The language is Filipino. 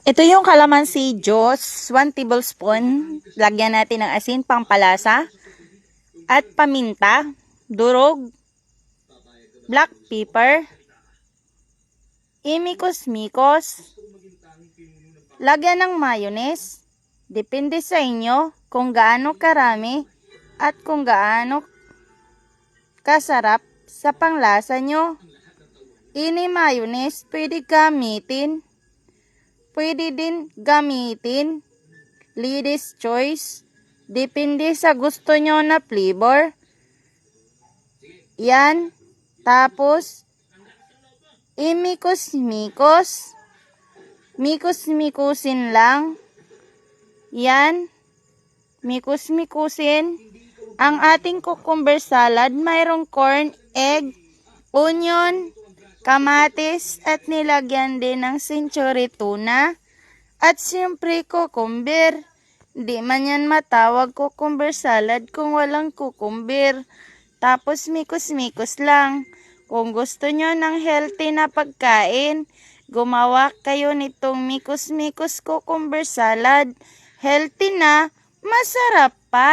Ito yung kalamansi Diyos, 1 tablespoon. Lagyan natin ng asin, pampalasa, at paminta, durog, black pepper, imikos-mikos, lagyan ng mayonnaise. Depende sa inyo kung gaano karami at kung gaano kasarap sa panglasa nyo. Ini mayonnaise pwede gamitin. Pwede din gamitin ladies choice. Depende sa gusto nyo na flavor. Yan. Tapos, imikos-mikos. Mikos-mikusin lang. Yan. Mikos-mikusin. Ang ating cucumber salad, mayroong corn, egg, onion, kamatis, at nilagyan din ng century tuna. At siyempre, cucumber. Di man yan matawag cucumber salad kung walang cucumber. Tapos, mikos-mikos lang. Kung gusto nyo ng healthy na pagkain, gumawa kayo nitong mikos-mikos cucumber salad. Healthy na, masarap pa.